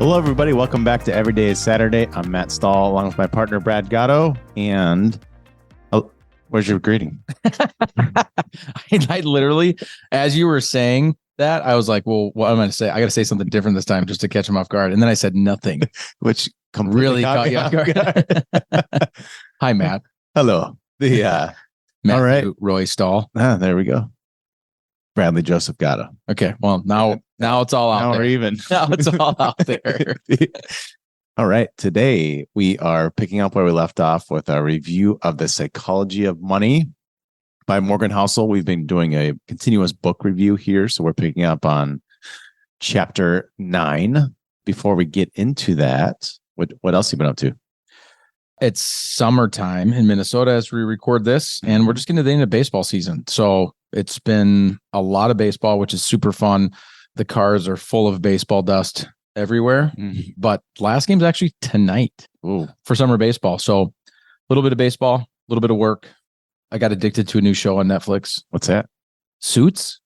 Hello, everybody. Welcome back to Every Day is Saturday. I'm Matt Stahl, along with my partner, Brad Gatto. And where's your greeting? I literally, as you were saying that, I was like, well, what am I going to say? I got to say something different this time just to catch him off guard. And then I said nothing. Which really caught you off guard. Hi, Matt. Hello. Matt, all right. Roy Stahl. There we go. Bradley Joseph Gatto. Okay. Well, now it's all out now there. We're even. Now it's all out there. All right. Today, we are picking up where we left off with our review of The Psychology of Money by Morgan Housel. We've been doing a continuous book review here, so we're picking up on chapter 9. Before we get into that, what else have you been up to? It's summertime in Minnesota as we record this, and we're just getting to the end of baseball season. So it's been a lot of baseball, which is super fun. The cars are full of baseball dust everywhere, but last game's actually tonight for summer baseball. So a little bit of baseball, a little bit of work. I got addicted to a new show on Netflix. What's that? Suits.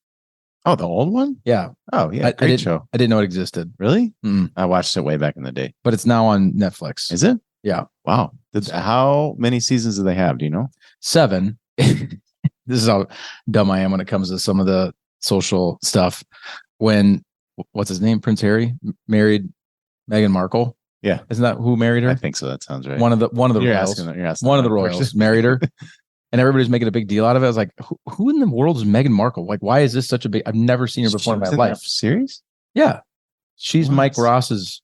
Oh, the old one? Yeah. Oh, yeah. Great show. I didn't know it existed. Really? I watched it way back in the day. But it's now on Netflix. Is it? Yeah. Wow. How many seasons do they have? Do you know? 7. This is how dumb I am when it comes to some of the social stuff. When, what's his name? Prince Harry married Meghan Markle. Yeah. Isn't that who married her? I think so. That sounds right. One of the royals. One of the royals married her. And everybody's making a big deal out of it. I was like, who in the world is Meghan Markle? Like, why is this such a big... I've never seen her before in my life. Series? Yeah. She's Mike Ross's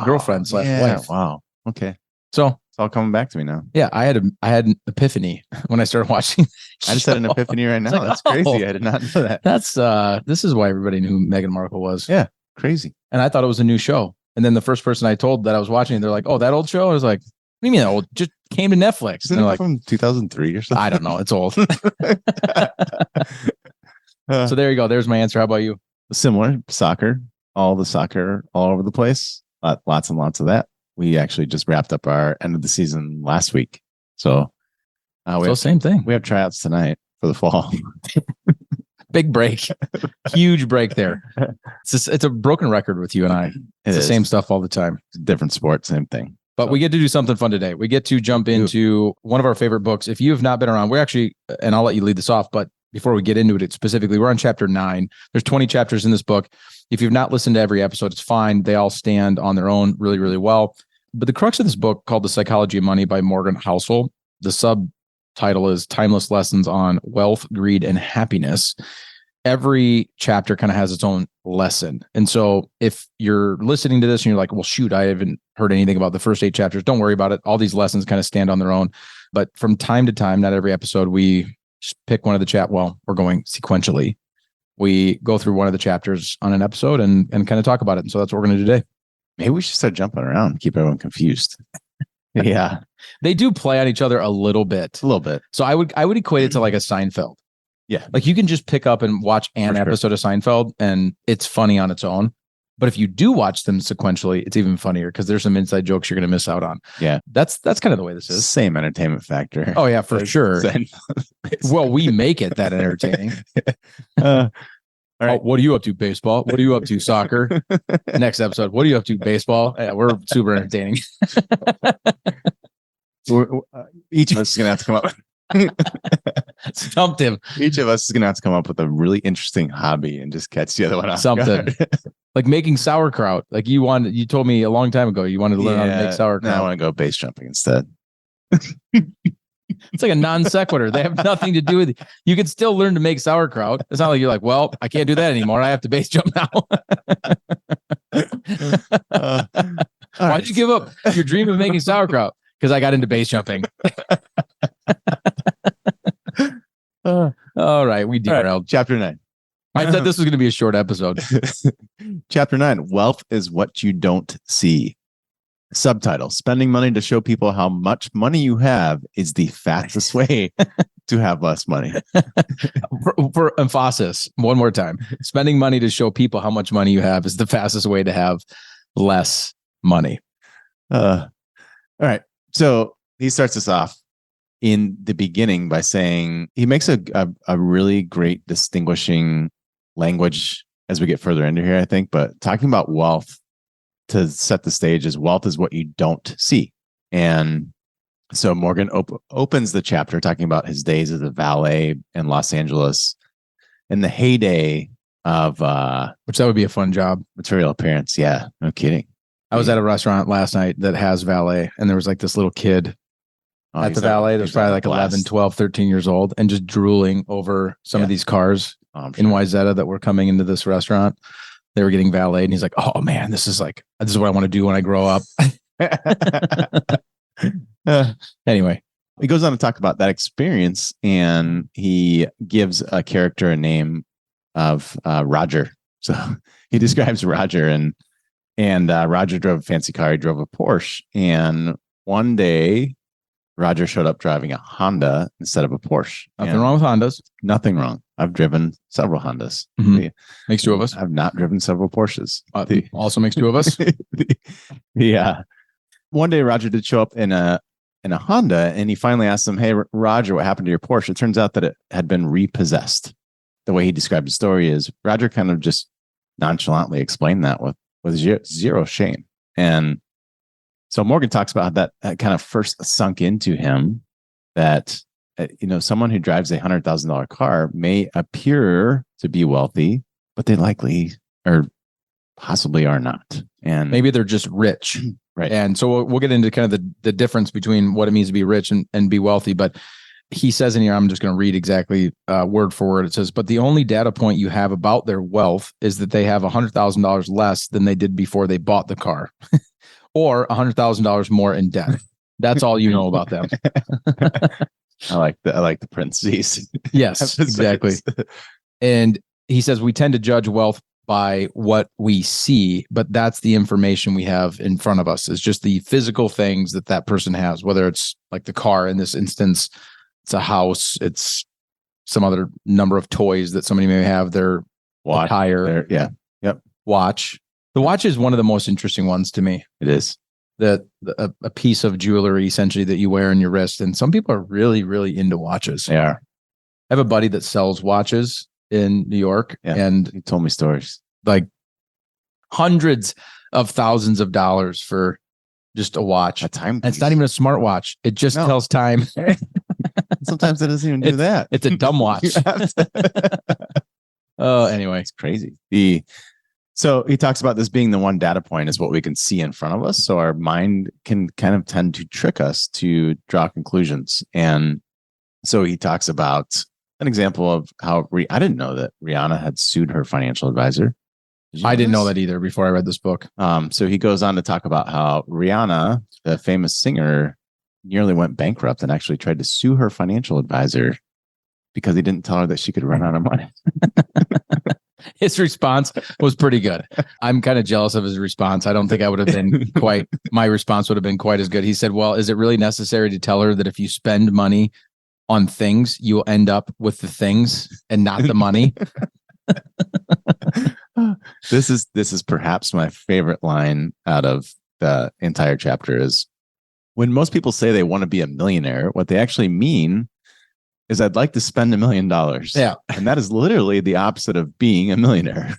girlfriend / wife. Wow. Okay. So it's all coming back to me now. Yeah, I had an epiphany when I started watching. I just had an epiphany right now. That's crazy. I did not know that. This is why everybody knew who Meghan Markle was. Yeah, crazy. And I thought it was a new show. And then the first person I told that I was watching, they're like, "Oh, that old show?" I was like, "What do you mean old? Just came to Netflix." Isn't it like from 2003 or something? I don't know. It's old. So there you go. There's my answer. How about you? Similar. Soccer. All the soccer all over the place. Lots and lots of that. We actually just wrapped up our end of the season last week. So same thing. We have tryouts tonight for the fall. Big break. Huge break there. It's a broken record with you and I. It's the same stuff all the time. Different sport, same thing. But we get to do something fun today. We get to jump into one of our favorite books. If you have not been around, we're actually, and I'll let you lead this off, but before we get into it specifically, we're on chapter 9. There's 20 chapters in this book. If you've not listened to every episode, it's fine. They all stand on their own really, really well. But the crux of this book, called The Psychology of Money by Morgan Housel, the subtitle is Timeless Lessons on Wealth, Greed, and Happiness. Every chapter kind of has its own lesson. And so if you're listening to this and you're like, well, shoot, I haven't heard anything about the first 8 chapters, don't worry about it. All these lessons kind of stand on their own. But from time to time, not every episode, we just pick one of the we're going sequentially. We go through one of the chapters on an episode and kind of talk about it. And so that's what we're going to do today. Maybe we should start jumping around, keep everyone confused. Yeah. They do play on each other a little bit. So I would equate it to like a Seinfeld. Yeah. Like you can just pick up and watch an episode of Seinfeld and it's funny on its own. But if you do watch them sequentially, it's even funnier because there's some inside jokes you're going to miss out on. Yeah. That's kind of the way this is. Same entertainment factor. Oh, yeah, for sure. Well, we make it that entertaining. All right. What are you up to, baseball? What are you up to, soccer? Next episode. What are you up to, baseball? Yeah, we're super entertaining. Each of us is going to have to come up. Stumped him. Each of us is going to have to come up with a really interesting hobby and just catch the other one off. Something like making sauerkraut. Like you told me a long time ago, you wanted to learn how to make sauerkraut. Now I want to go base jumping instead. It's like a non sequitur. They have nothing to do with it. You can still learn to make sauerkraut. It's not like you're like, well, I can't do that anymore. I have to base jump now. Why'd you give up your dream of making sauerkraut? Because I got into base jumping. All right, we derailed. Right, chapter 9. I said this was going to be a short episode. Chapter 9, Wealth is What You Don't See. Subtitle, spending money to show people how much money you have is the fastest way to have less money. For emphasis, one more time. Spending money to show people how much money you have is the fastest way to have less money. All right. So he starts us off in the beginning by saying, he makes a really great distinguishing language as we get further into here, I think, but talking about wealth to set the stage is wealth is what you don't see. And so Morgan opens the chapter talking about his days as a valet in Los Angeles in the heyday of which that would be a fun job. Material Appearance. Yeah, no kidding. I was at a restaurant last night that has valet, and there was like this little kid at the valet that was probably like 11, 12, 13 years old and just drooling over some of these cars in Wayzata that were coming into this restaurant. They were getting valeted, and he's like, oh man, this is what I want to do when I grow up. Anyway, he goes on to talk about that experience, and he gives a character a name of Roger. So he describes Roger, and Roger drove a fancy car. He drove a Porsche, and one day Roger showed up driving a Honda instead of a Porsche. Nothing wrong with Hondas. Nothing wrong. I've driven several Hondas. Mm-hmm. Makes two of us. I've not driven several Porsches. Also makes two of us. Yeah. One day Roger did show up in a Honda, and he finally asked him, hey, Roger, what happened to your Porsche? It turns out that it had been repossessed. The way he described the story is Roger kind of just nonchalantly explained that with zero shame. And so Morgan talks about how that kind of first sunk into him that, someone who drives $100,000 car may appear to be wealthy, but they likely or possibly are not. And maybe they're just rich. Right. And so we'll get into kind of the difference between what it means to be rich and be wealthy. But he says in here, I'm just going to read exactly word for word. It says, but the only data point you have about their wealth is that they have $100,000 less than they did before they bought the car or $100,000 more in debt. That's all you know about them. I like the parentheses. Yes, exactly. And he says, we tend to judge wealth by what we see, but that's the information we have in front of us. It's just the physical things that person has, whether it's like the car in this instance, it's a house, it's some other number of toys that somebody may have, their attire, watch. The watch is one of the most interesting ones to me. It is. A piece of jewelry essentially that you wear on your wrist, and some people are really, really into watches. They are. I have a buddy that sells watches in New York, and he told me stories like hundreds of thousands of dollars for just a watch. A timepiece. And it's not even a smart watch. It just tells time. Sometimes it doesn't even do that. It's a dumb watch. Oh, anyway, it's crazy. So he talks about this being the one data point is what we can see in front of us. So our mind can kind of tend to trick us to draw conclusions. And so he talks about an example of how I didn't know that Rihanna had sued her financial advisor. I didn't know that either before I read this book. So he goes on to talk about how Rihanna, the famous singer, nearly went bankrupt and actually tried to sue her financial advisor because he didn't tell her that she could run out of money. His response was pretty good. I'm kind of jealous of his response. I don't think I would have been my response would have been quite as good. He said, well, is it really necessary to tell her that if you spend money on things, you will end up with the things and not the money? This is perhaps my favorite line out of the entire chapter is when most people say they want to be a millionaire, what they actually mean is I'd like to spend $1 million. Yeah. And that is literally the opposite of being a millionaire.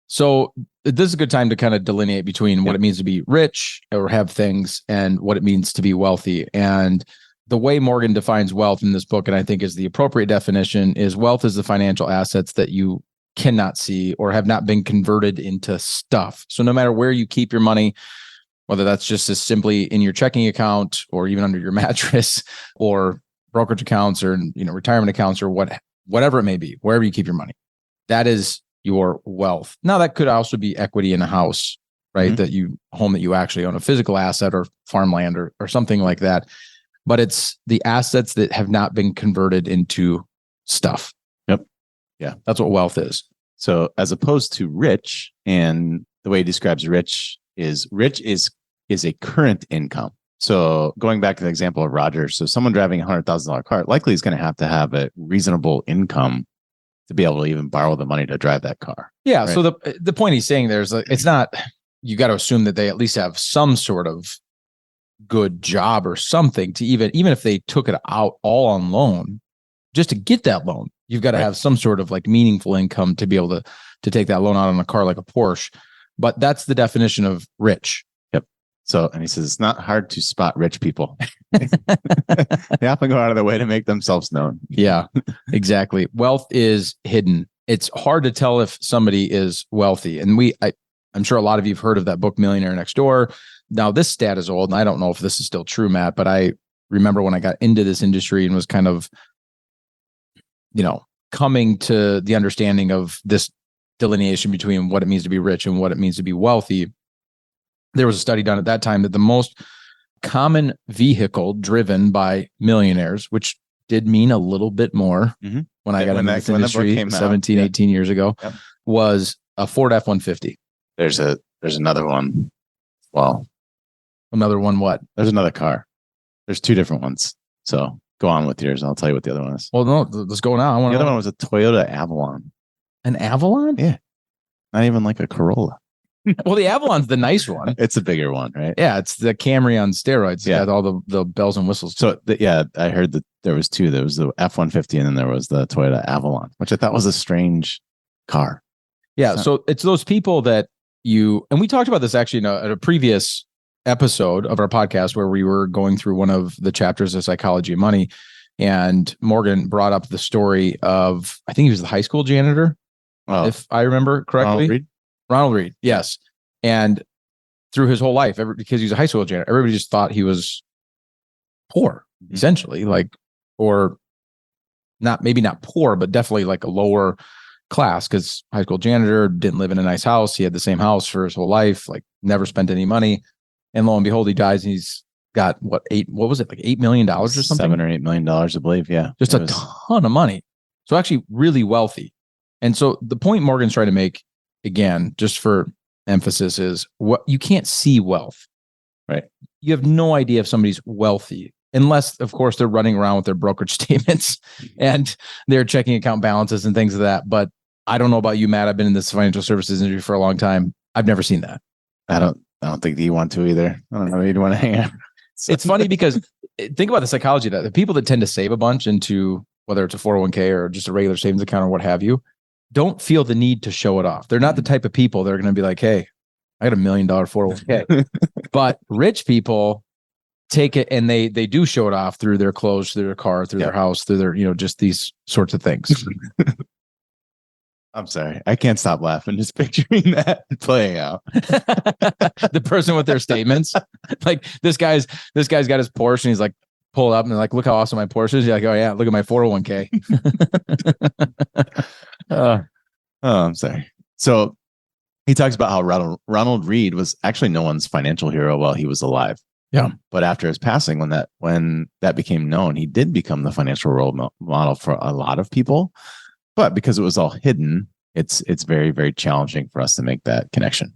So this is a good time to kind of delineate between what it means to be rich or have things and what it means to be wealthy. And the way Morgan defines wealth in this book, and I think is the appropriate definition, is wealth is the financial assets that you cannot see or have not been converted into stuff. So no matter where you keep your money, whether that's just as simply in your checking account or even under your mattress or brokerage accounts or retirement accounts or whatever it may be, wherever you keep your money, that is your wealth. Now that could also be equity in a house, right? Mm-hmm. Home that you actually own, a physical asset or farmland or something like that. But it's the assets that have not been converted into stuff. Yep. Yeah. That's what wealth is. So as opposed to rich, and the way he describes rich is a current income. So going back to the example of Roger, so someone driving a $100,000 car likely is going to have a reasonable income to be able to even borrow the money to drive that car. Yeah. Right? So the point he's saying there is like, it's not, you got to assume that they at least have some sort of good job or something to even if they took it out all on loan, just to get that loan, you've got to have some sort of like meaningful income to be able to take that loan out on a car like a Porsche. But that's the definition of rich. Yep. So, and he says, it's not hard to spot rich people. They often go out of their way to make themselves known. Yeah, exactly. Wealth is hidden. It's hard to tell if somebody is wealthy. And I'm sure a lot of you have heard of that book, Millionaire Next Door. Now, this stat is old, and I don't know if this is still true, Matt, but I remember when I got into this industry and was kind of, coming to the understanding of this delineation between what it means to be rich and what it means to be wealthy. There was a study done at that time that the most common vehicle driven by millionaires, which did mean a little bit more when I got into this industry 17, 18 years ago, was a Ford F-150. There's another one. Well, another one. What? There's another car. There's two different ones. So go on with yours. I'll tell you what the other one is. Well, no, let's go now. The other one was a Toyota Avalon. An Avalon? Yeah. Not even like a Corolla. Well, the Avalon's the nice one. It's a bigger one, right? Yeah, it's the Camry on steroids. Yeah, all the bells and whistles. So I heard that there was two. There was the F-150 and then there was the Toyota Avalon, which I thought was a strange car. Yeah, so it's those people that and we talked about this actually at a previous episode of our podcast where we were going through one of the chapters of Psychology of Money, and Morgan brought up the story of, I think he was the high school janitor, if I remember correctly. Ronald Reed, yes. And through his whole life, because he was a high school janitor, everybody just thought he was poor, essentially, or maybe not poor, but definitely like a lower class, because high school janitor didn't live in a nice house. He had the same house for his whole life, never spent any money. And lo and behold, he dies and he's got what was it, like $8 million or something? $7 or $8 million, I believe. Yeah. Just a ton of money. So actually really wealthy. And so the point Morgan's trying to make, again, just for emphasis, is what you can't see wealth, right? You have no idea if somebody's wealthy, unless, of course, they're running around with their brokerage statements and their checking account balances and things of that. But I don't know about you, Matt. I've been in this financial services industry for a long time. I've never seen that. I don't think you want to either. I don't know if you'd want to hang out. It's funny because think about the psychology of that. The people that tend to save a bunch into, whether it's a 401k or just a regular savings account or what have you, don't feel the need to show it off. They're not the type of people that are going to be like, hey, I got $1 million 401k. But rich people take it and they do show it off through their clothes, through their car, through their house, through their, just these sorts of things. I'm sorry. I can't stop laughing just picturing that playing out. The person with their statements. Like this guy's got his Porsche and he's like, pull it up and they're like, look how awesome my Porsche is. You're like, oh yeah, look at my 401k. I'm sorry. So he talks about how Ronald Reed was actually no one's financial hero while he was alive. Yeah. But after his passing, when that became known, he did become the financial role model for a lot of people. But because it was all hidden, it's very, very challenging for us to make that connection.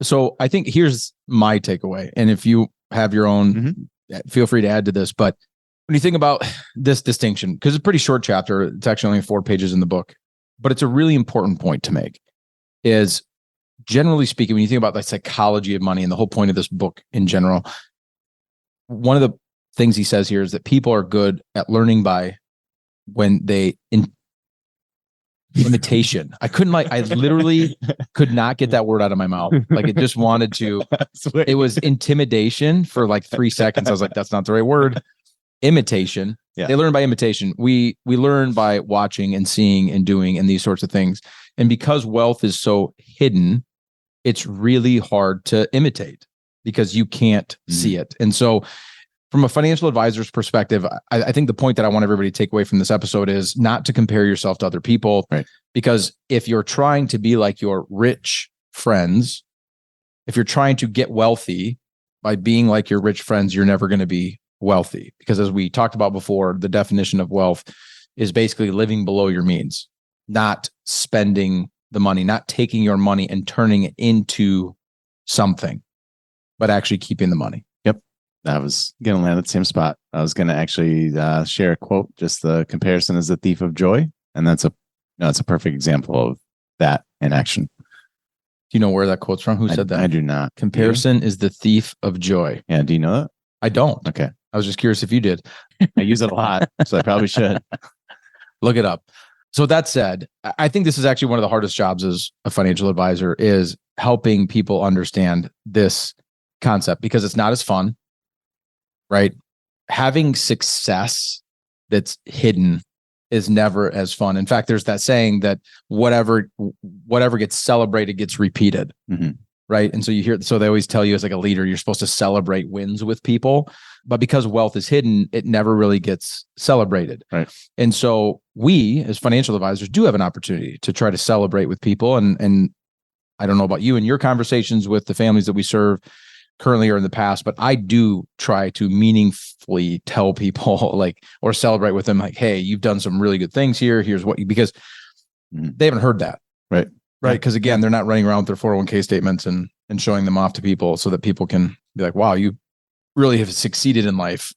So I think here's my takeaway. And if you have your own, feel free to add to this. But when you think about this distinction, because it's a pretty short chapter, it's actually only 4 pages in the book, but it's a really important point to make, is generally speaking, when you think about the psychology of money and the whole point of this book in general, one of the things he says here is that people are good at learning by when they imitation. I literally could not get that word out of my mouth. Like it just wanted to, it was intimidation for like 3 seconds. I was like, that's not the right word. Imitation. Yeah. They learn by imitation. We learn by watching and seeing and doing and these sorts of things. And because wealth is so hidden, it's really hard to imitate because you can't see it. And so from a financial advisor's perspective, I think the point that I want everybody to take away from this episode is not to compare yourself to other people. Right. Because if you're trying to be like your rich friends, if you're trying to get wealthy by being like your rich friends, you're never going to be wealthy. Because as we talked about before, the definition of wealth is basically living below your means, not spending the money, not taking your money and turning it into something, but actually keeping the money. I was going to land at the same spot. I was going to actually share a quote. Just the comparison is the thief of joy, and that's a perfect example of that in action. Do you know where that quote's from? Who said that? I do not. Comparison is the thief of joy. Yeah. Do you know that? I don't. Okay. I was just curious if you did. I use it a lot, so I probably should look it up. So that said, I think this is actually one of the hardest jobs as a financial advisor, is helping people understand this concept, because it's not as fun, right? Having success that's hidden is never as fun. In fact, there's that saying that whatever gets celebrated gets repeated. Mm-hmm. Right. And so so they always tell you as like a leader, you're supposed to celebrate wins with people, but because wealth is hidden, it never really gets celebrated. Right. And so we as financial advisors do have an opportunity to try to celebrate with people. And I don't know about you and your conversations with the families that we serve currently or in the past, but I do try to meaningfully tell people or celebrate with them, like, hey, you've done some really good things here. Here's what because they haven't heard that. Right. Right. Because again, they're not running around with their 401k statements and showing them off to people so that people can be like, wow, you really have succeeded in life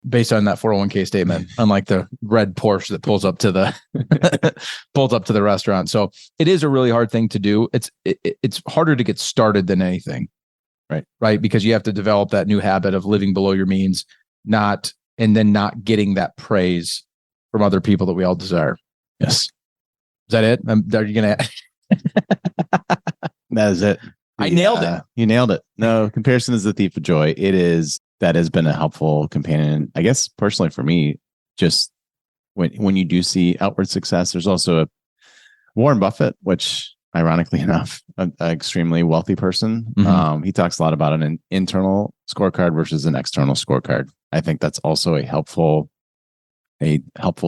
based on that 401k statement, unlike the red Porsche that pulls up to the restaurant. So it is a really hard thing to do. It's harder to get started than anything. Right. Because you have to develop that new habit of living below your means, and then not getting that praise from other people that we all desire. Yes. Is that it? Are you going to... That is it. I nailed it. You nailed it. No, comparison is the thief of joy. That has been a helpful companion, I guess, personally for me. Just when you do see outward success, there's also a Warren Buffett, which ironically enough, an extremely wealthy person. Mm-hmm. He talks a lot about an internal scorecard versus an external scorecard. I think that's also a helpful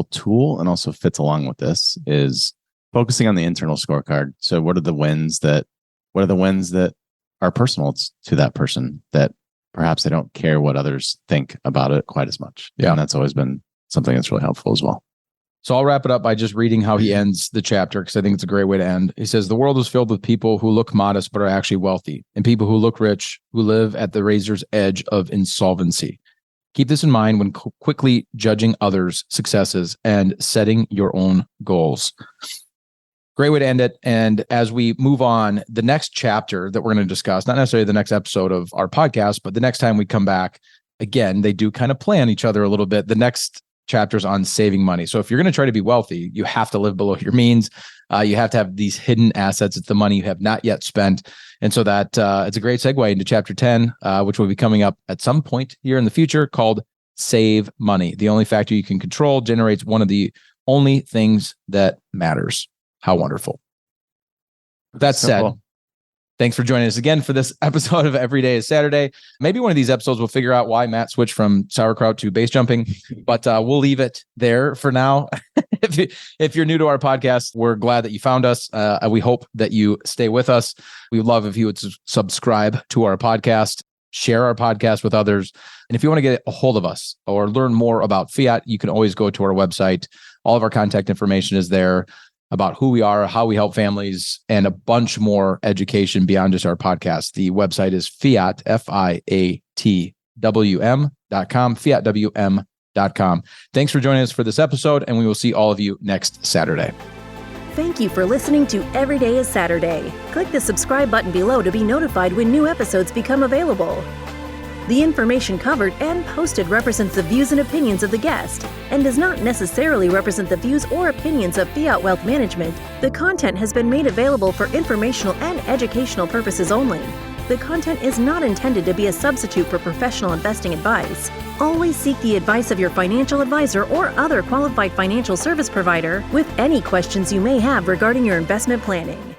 tool, and also fits along with this, is focusing on the internal scorecard. So what are the wins that are personal to that person, that perhaps they don't care what others think about it quite as much. Yeah. And that's always been something that's really helpful as well. So I'll wrap it up by just reading how he ends the chapter, because I think it's a great way to end. He says, the world is filled with people who look modest but are actually wealthy, and people who look rich who live at the razor's edge of insolvency. Keep this in mind when quickly judging others' successes and setting your own goals. Great way to end it. And as we move on, the next chapter that we're going to discuss, not necessarily the next episode of our podcast, but the next time we come back, again, they do kind of play on each other a little bit. The next chapter's on saving money. So if you're going to try to be wealthy, you have to live below your means. You have to have these hidden assets. It's the money you have not yet spent. And so that it's a great segue into chapter 10, which will be coming up at some point here in the future, called Save Money. The only factor you can control generates one of the only things that matters. How wonderful. With that said, thanks for joining us again for this episode of Every Day is Saturday. Maybe one of these episodes we'll figure out why Matt switched from sauerkraut to base jumping, but we'll leave it there for now. If you're new to our podcast, we're glad that you found us. We hope that you stay with us. We would love if you would subscribe to our podcast, share our podcast with others. And if you want to get a hold of us or learn more about Fiat, you can always go to our website. All of our contact information is there about who we are, how we help families, and a bunch more education beyond just our podcast. The website is Fiat, FIATWM.com, FiatWM.com. Thanks for joining us for this episode, and we will see all of you next Saturday. Thank you for listening to Every Day is Saturday. Click the subscribe button below to be notified when new episodes become available. The information covered and posted represents the views and opinions of the guest and does not necessarily represent the views or opinions of Fiat Wealth Management. The content has been made available for informational and educational purposes only. The content is not intended to be a substitute for professional investing advice. Always seek the advice of your financial advisor or other qualified financial service provider with any questions you may have regarding your investment planning.